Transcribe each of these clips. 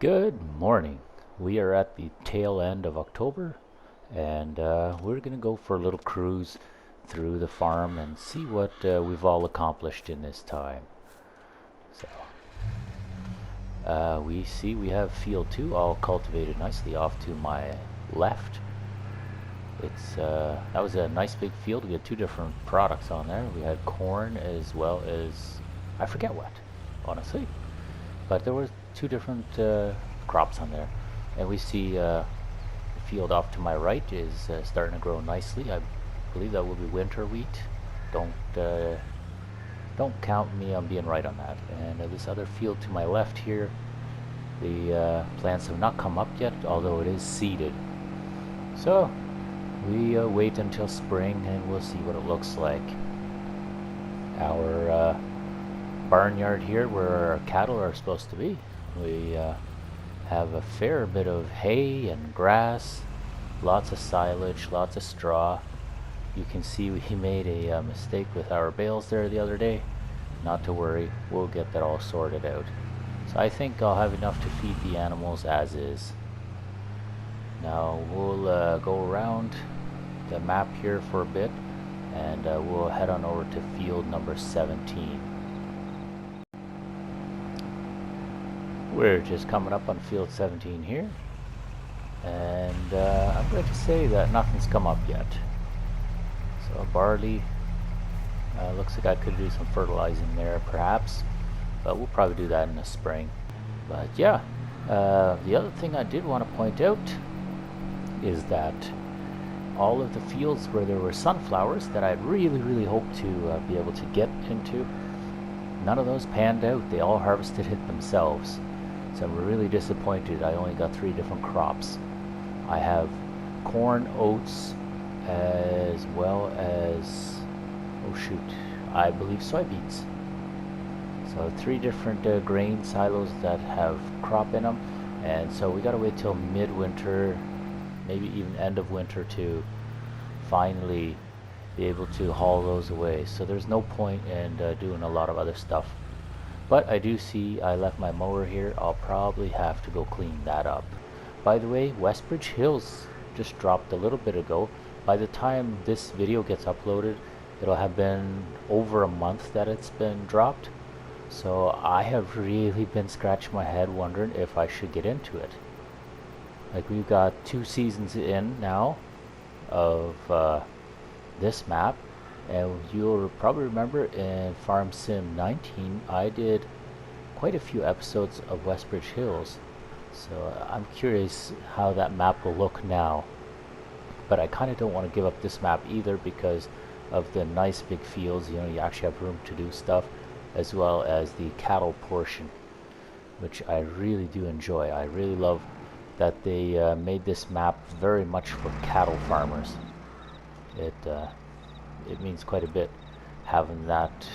Good morning. We are at the tail end of October, and we're going to go for a little cruise through the farm and see what we've all accomplished in this time. So, we see we have field 2 all cultivated nicely off to my left. That was a nice big field. We had two different products on there. We had corn as well as, I forget what, honestly. But there were two different crops on there. And we see the field off to my right is starting to grow nicely. I believe that will be winter wheat. Don't count me on being right on that. And this other field to my left here, the plants have not come up yet, although it is seeded. So we wait until spring and we'll see what it looks like. Our barnyard here where our cattle are supposed to be. We have a fair bit of hay and grass, lots of silage, lots of straw. You can see we made a mistake with our bales there the other day. Not to worry, we'll get that all sorted out. So I think I'll have enough to feed the animals as is. Now we'll go around the map here for a bit and we'll head on over to field number 17. We're just coming up on field 17 here, and I'm going to say that nothing's come up yet. So barley, looks like I could do some fertilizing there perhaps, but we'll probably do that in the spring. But yeah, the other thing I did want to point out is that all of the fields where there were sunflowers that I'd really hoped to be able to get into, none of those panned out. They all harvested it themselves. So I'm really disappointed. I only got 3 different crops. I have corn, oats, as well as, oh shoot, I believe soybeans. So 3 different grain silos that have crop in them, and so we gotta wait till midwinter, maybe even end of winter, to finally be able to haul those away. So there's no point in doing a lot of other stuff. But I do see I left my mower here. I'll probably have to go clean that up. By the way, Westbridge Hills just dropped a little bit ago. By the time this video gets uploaded, it'll have been over a month that it's been dropped. So I have really been scratching my head wondering if I should get into it. Like, we've got 2 seasons in now of this map. And you'll probably remember in Farm Sim 19, I did quite a few episodes of Westbridge Hills. So I'm curious how that map will look now. But I kind of don't want to give up this map either because of the nice big fields. You know, you actually have room to do stuff, as well as the cattle portion, which I really do enjoy. I really love that they made this map very much for cattle farmers. It means quite a bit having that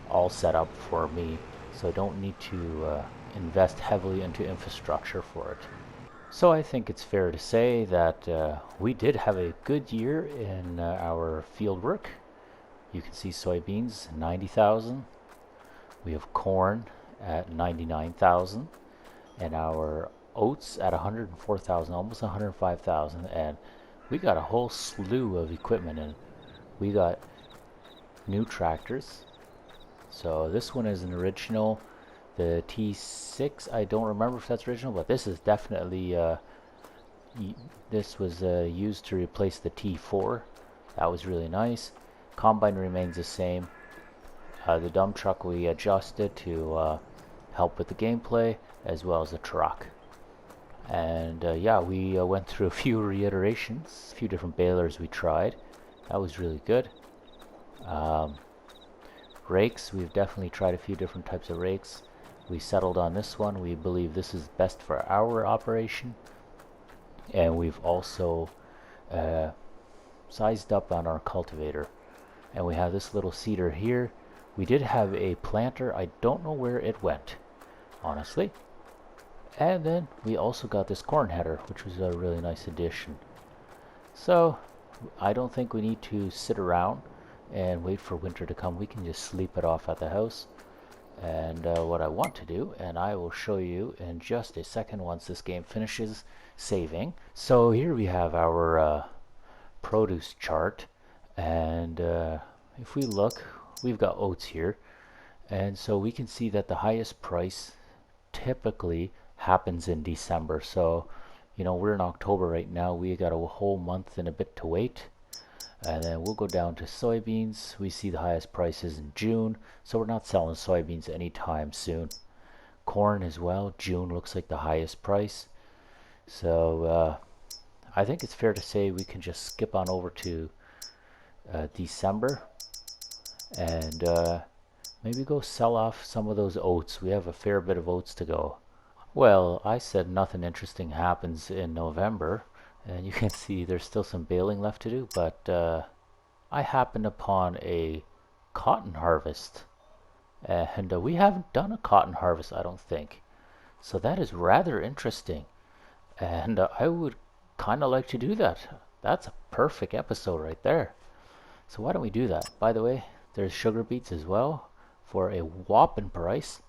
all set up for me, so I don't need to invest heavily into infrastructure for it. So I think it's fair to say that we did have a good year in our field work. You can see soybeans 90,000, we have corn at 99,000, and our oats at 104,000, almost 105,000, and we got a whole slew of equipment in. We got new tractors. So this one is an original. The T6, I don't remember if that's original, but this is definitely this was used to replace the T4. That was really nice. Combine remains the same. The dump truck we adjusted to help with the gameplay, as well as the truck. And yeah, we went through a few reiterations, a few different balers we tried. That was really good. Rakes, we've definitely tried a few different types of rakes. We settled on this one. We believe this is best for our operation. And we've also sized up on our cultivator. And we have this little seeder here. We did have a planter. I don't know where it went, honestly. And then we also got this corn header, which was a really nice addition. So I don't think we need to sit around and wait for winter to come. We can just sleep it off at the house And what I want to do, and I will show you in just a second once this game finishes saving. So here we have our produce chart, and if we look, we've got oats here, and so we can see that the highest price typically happens in December. So you know, we're in October right now, we got a whole month and a bit to wait. And then we'll go down to soybeans. We see the highest prices in June, so we're not selling soybeans anytime soon. Corn as well, June looks like the highest price. So I think it's fair to say we can just skip on over to December and maybe go sell off some of those oats. We have a fair bit of oats to go. Well, I said nothing interesting happens in November, and you can see there's still some baling left to do, but I happened upon a cotton harvest, and we haven't done a cotton harvest, I don't think. So that is rather interesting, and I would kind of like to do that. That's a perfect episode right there. So why don't we do that? By the way, there's sugar beets as well for a whopping price,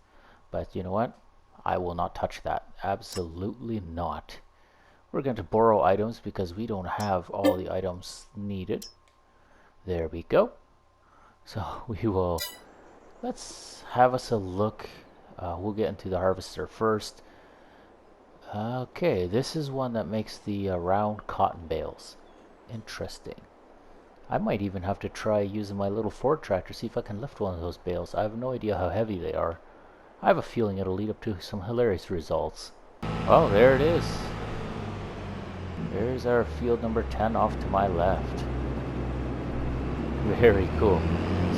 but you know what? I will not touch that. Absolutely not. We're going to borrow items because we don't have all the items needed. There we go. So we will, let's have us a look. We'll get into the harvester first. Okay, this is one that makes the round cotton bales. Interesting. I might even have to try using my little Ford tractor, see if I can lift one of those bales. I have no idea how heavy they are. I have a feeling it'll lead up to some hilarious results. Oh, there it is. There's our field number 10 off to my left. Very cool.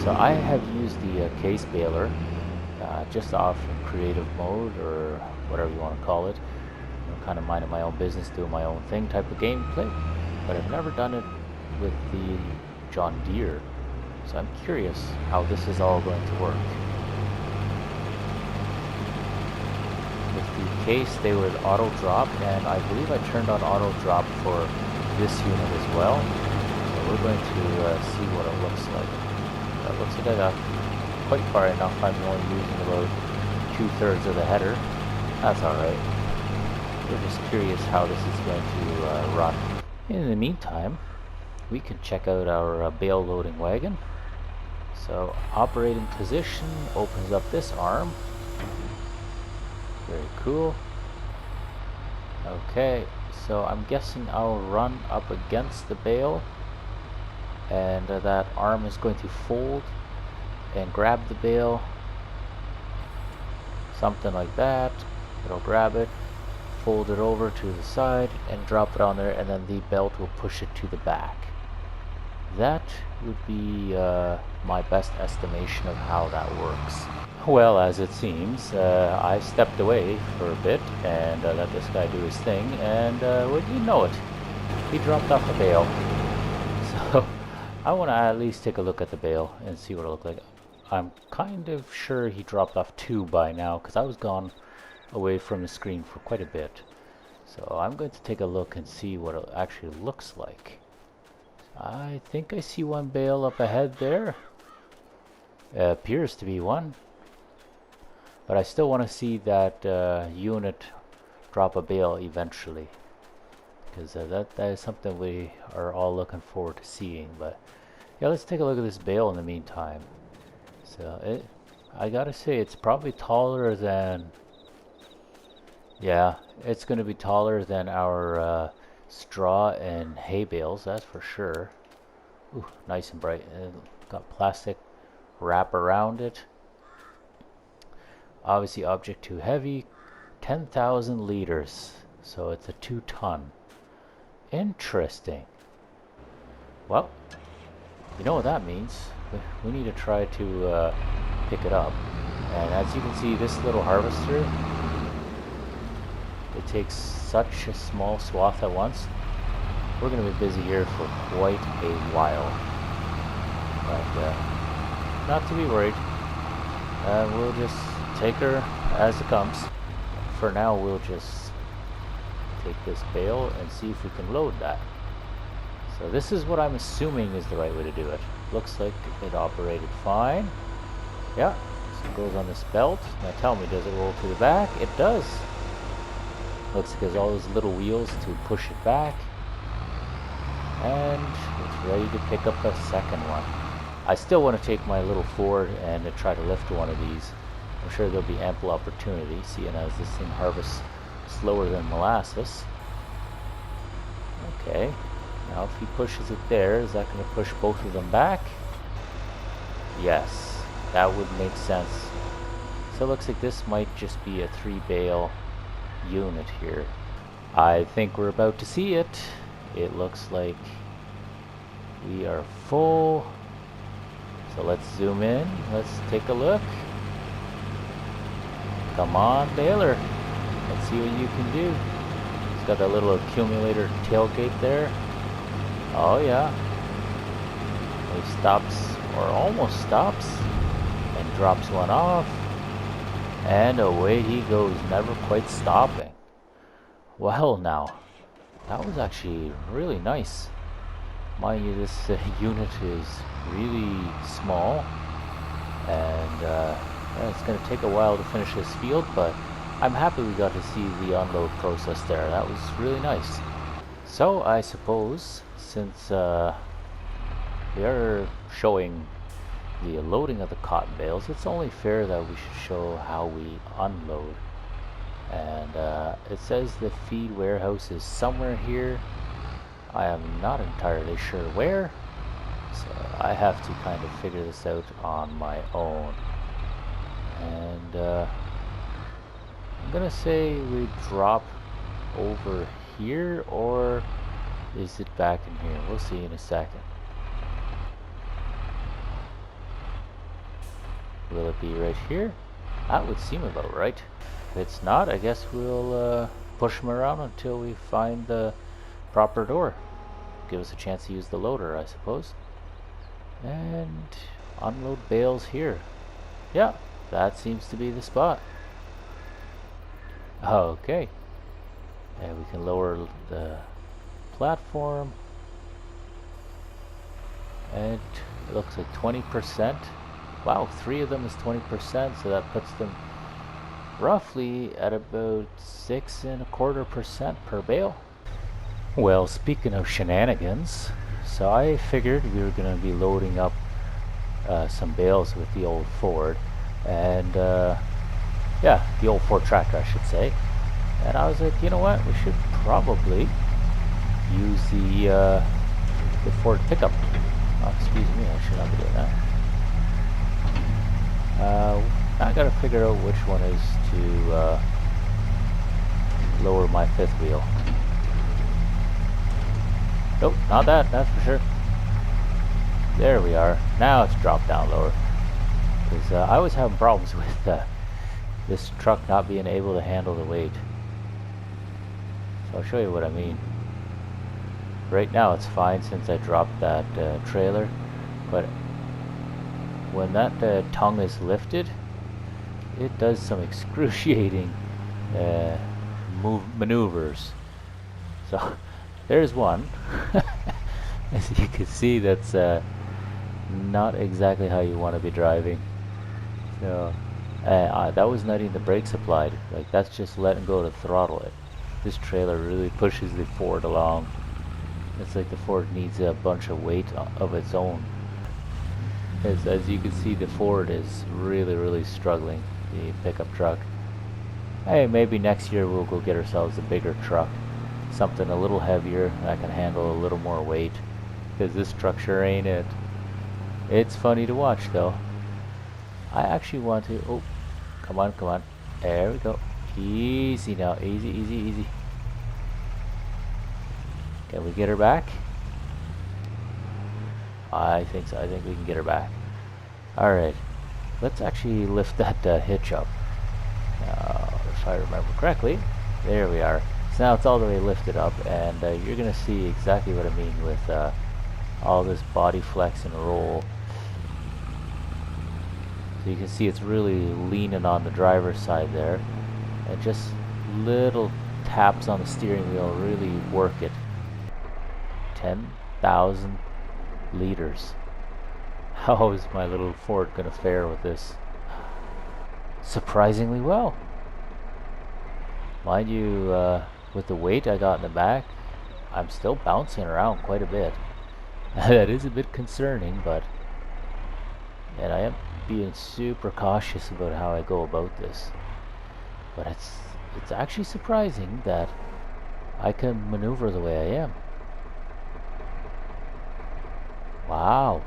So I have used the case baler just off in creative mode, or whatever you want to call it. You know, kind of minding my own business, doing my own thing type of gameplay. But I've never done it with the John Deere. So I'm curious how this is all going to work. With the case, they would auto drop, and I believe I turned on auto drop for this unit as well. So we're going to see what it looks like. It looks like I got quite far enough. I'm only using about 2/3 of the header. That's alright. We're just curious how this is going to run. In the meantime, we can check out our bale loading wagon. So operating position opens up this arm. Very cool. Okay, so I'm guessing I'll run up against the bale, and that arm is going to fold and grab the bale. Something like that. It'll grab it, fold it over to the side, and drop it on there, and then the belt will push it to the back. That would be my best estimation of how that works. Well, as it seems, I stepped away for a bit and let this guy do his thing, and wouldn't you know it, he dropped off the bale. So I want to at least take a look at the bale and see what it looked like. I'm kind of sure he dropped off 2 by now, because I was gone away from the screen for quite a bit. So I'm going to take a look and see what it actually looks like. I think I see one bale up ahead there. Appears to be one. But I still want to see that unit drop a bale eventually, because that is something we are all looking forward to seeing. But yeah, let's take a look at this bale in the meantime. So I gotta say, it's probably taller than, yeah, it's going to be taller than our straw and hay bales, that's for sure. Ooh, nice and bright. Got plastic wrap around it. Obviously object too heavy, 10,000 liters, so it's a 2-ton. Interesting. Well, you know what that means. We need to try to pick it up. And as you can see, this little harvester, it takes such a small swath at once. We're going to be busy here for quite a while. But not to be worried. We'll just take her as it comes. For now, we'll just take this bale and see if we can load that. So this is what I'm assuming is the right way to do it. Looks like it operated fine. Yeah, It goes on this belt. Now tell me, does it roll to the back? It does. Looks like there's all those little wheels to push it back. And it's ready to pick up a second one. I still want to take my little Ford and try to lift one of these. I'm sure there'll be ample opportunity, seeing as this thing harvests slower than molasses. Okay, now if he pushes it there, is that going to push both of them back? Yes, that would make sense. So it looks like this might just be a 3-bale unit here. I think we're about to see it. It looks like we are full. So let's zoom in. Let's take a look. Come on, baler. Let's see what you can do. It's got that little accumulator tailgate there. Oh yeah. He stops, or almost stops, and drops one off. And away he goes, never quite stopping. Well now, that was actually really nice. Mind you, this unit is really small, and yeah, it's going to take a while to finish this field, but I'm happy we got to see the unload process there. That was really nice. So I suppose, since we are showing the loading of the cotton bales, it's only fair that we should show how we unload. And it says the feed warehouse is somewhere here. I am not entirely sure where, so I have to kind of figure this out on my own. And I'm gonna say we drop over here, or is it back in here? We'll see in a second. Will it be right here? That would seem about right. If it's not, I guess we'll push them around until we find the proper door. Give us a chance to use the loader, I suppose. And unload bales here. Yeah, that seems to be the spot. Okay. And we can lower the platform. And it looks like 20%. Wow, 3 of them is 20%, so that puts them roughly at about 6.25% per bale. Well, speaking of shenanigans, so I figured we were going to be loading up some bales with the old Ford, and yeah, the old Ford tractor, I should say. And I was like, you know what, we should probably use the Ford pickup. Oh, excuse me, I should not be doing that. I gotta figure out which one is to lower my fifth wheel. Nope, not that, that's for sure. There we are. Now it's dropped down lower. Because I was having problems with this truck not being able to handle the weight. So I'll show you what I mean. Right now it's fine since I dropped that trailer, but when that tongue is lifted, it does some excruciating maneuvers. So there's one. As you can see, that's not exactly how you want to be driving. So that was not even the brakes applied. Like, that's just letting go to throttle it. This trailer really pushes the Ford along. It's like the Ford needs a bunch of weight of its own. As you can see, the Ford is really struggling, the pickup truck. Hey, maybe next year we'll go get ourselves a bigger truck. Something a little heavier that can handle a little more weight. Because this truck sure ain't it. It's funny to watch though. I actually want to... Oh, come on, come on. There we go. Easy now. Easy. Can we get her back? I think so. I think we can get her back. Alright. Let's actually lift that hitch up. If I remember correctly. There we are. So now it's all the way lifted up, and you're going to see exactly what I mean with all this body flex and roll. So you can see it's really leaning on the driver's side there. And just little taps on the steering wheel really work it. 10,000 liters. How is my little Ford gonna fare with this? surprisingly well. Mind you, with the weight I got in the back, I'm still bouncing around quite a bit. That is a bit concerning, and I am being super cautious about how I go about this. But it's actually surprising that I can maneuver the way I am. Wow.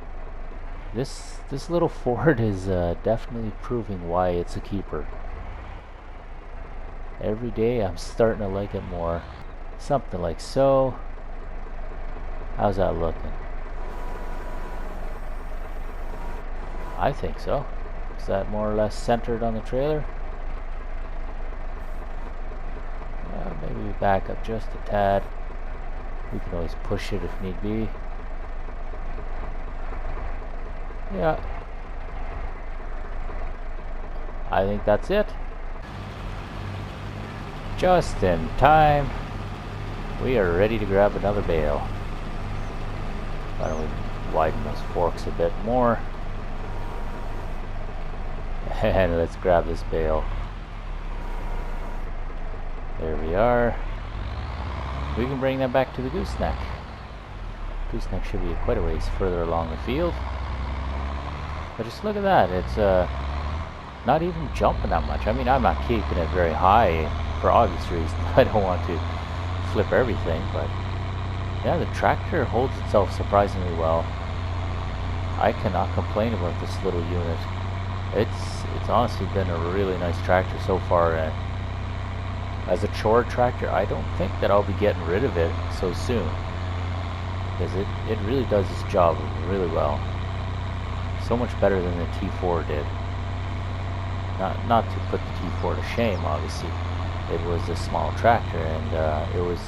This little Ford is definitely proving why it's a keeper. Every day I'm starting to like it more. Something like so. How's that looking? I think so. Is that more or less centered on the trailer? Maybe back up just a tad. We can always push it if need be. Yeah. I think that's it. Just in time. We are ready to grab another bale. Why don't we widen those forks a bit more? And let's grab this bale. There we are. We can bring that back to the gooseneck. Gooseneck should be quite a ways further along the field. But just look at that. It's not even jumping that much. I mean, I'm not keeping it very high for obvious reasons. I don't want to flip everything, but yeah, the tractor holds itself surprisingly well. I cannot complain about this little unit. It's honestly been a really nice tractor so far. As a chore tractor, I don't think that I'll be getting rid of it so soon, because it really does its job really well. So much better than the T4 did. Not to put the T4 to shame, obviously. It was a small tractor, and it was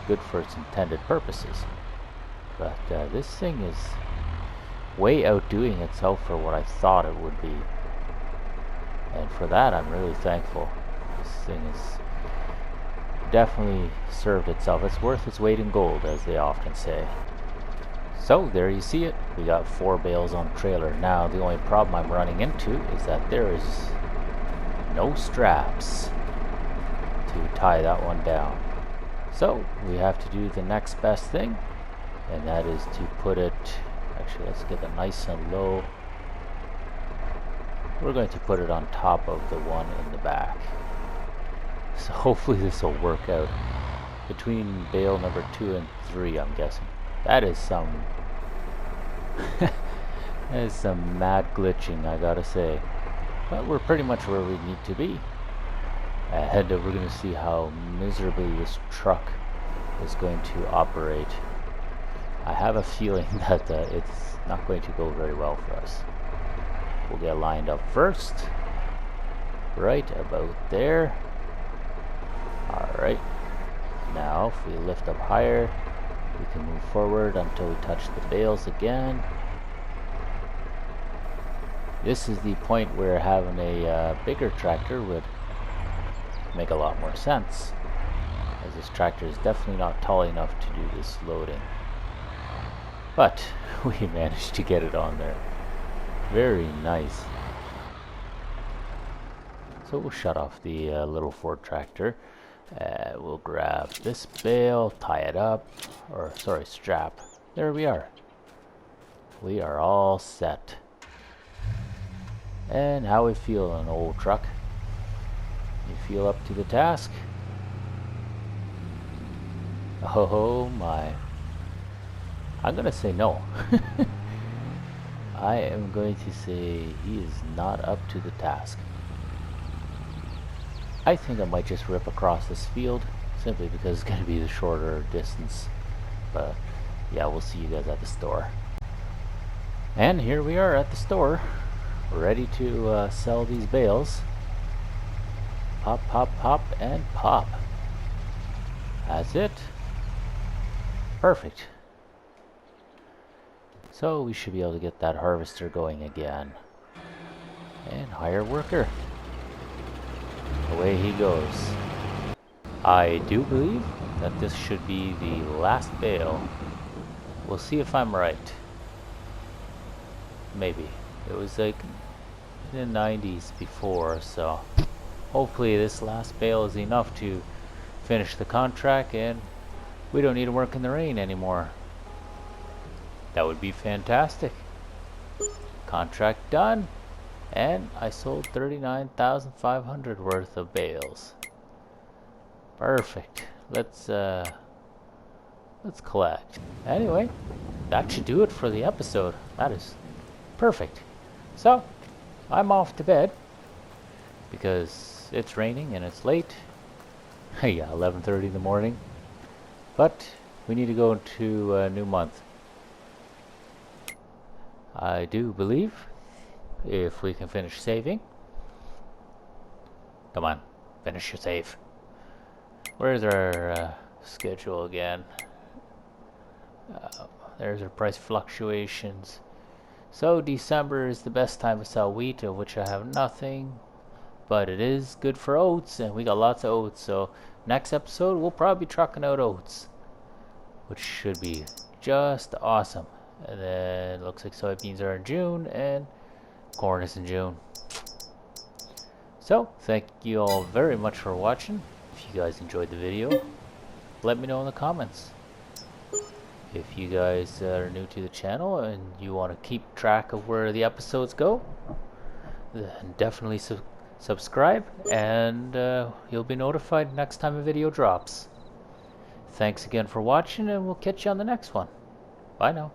good for its intended purposes. But this thing is way outdoing itself for what I thought it would be. And for that, I'm really thankful. This thing is definitely served itself. It's worth its weight in gold, as they often say. So there you see it. We got 4 bales on a trailer. Now the only problem I'm running into is that there is no straps to tie that one down. So we have to do the next best thing, and that is to put it, actually let's get it nice and low. We're going to put it on top of the one in the back. So hopefully this will work out. Between bale number 2 and 3, I'm guessing. That is some that is some mad glitching, I gotta say. But we're pretty much where we need to be. And we're going to see how miserably this truck is going to operate. I have a feeling that it's not going to go very well for us. We'll get lined up first. Right about there. Alright. Now if we lift up higher, we can move forward until we touch the bales again. This is the point where having a bigger tractor would make a lot more sense, as this tractor is definitely not tall enough to do this loading. But we managed to get it on there. Very nice. So we'll shut off the little Ford tractor. We'll grab this bale, tie it up, or sorry, strap. There we are. We are all set. And how we feel on an old truck? You feel up to the task? Oh my. I'm gonna say no. I am going to say he is not up to the task. I think I might just rip across this field, simply because it's going to be the shorter distance. But yeah, we'll see you guys at the store. And here we are at the store, ready to sell these bales. Pop, pop, pop, and pop. That's it. Perfect. So we should be able to get that harvester going again. And hire worker. Away he goes. I do believe that this should be the last bale. We'll see if I'm right. Maybe. It was like in the 90s before, so hopefully this last bale is enough to finish the contract and we don't need to work in the rain anymore. That would be fantastic. Contract done, and I sold 39,500 worth of bales. Perfect. Let's collect. Anyway, that should do it for the episode. That is perfect. So, I'm off to bed because it's raining and it's late. Yeah, 11:30 in the morning. But we need to go into a new month. I do believe if we can finish saving. Come on, finish your save. Where's our schedule again? There's our price fluctuations. So December is the best time to sell wheat, of which I have nothing. But it is good for oats, and we got lots of oats. So next episode, we'll probably be trucking out oats, which should be just awesome. And then it looks like soybeans are in June, and corn is in June. So thank you all very much for watching. If you guys enjoyed the video, let me know in the comments. If you guys are new to the channel and you want to keep track of where the episodes go, then definitely subscribe, and you'll be notified next time a video drops. Thanks again for watching, and we'll catch you on the next one. Bye now.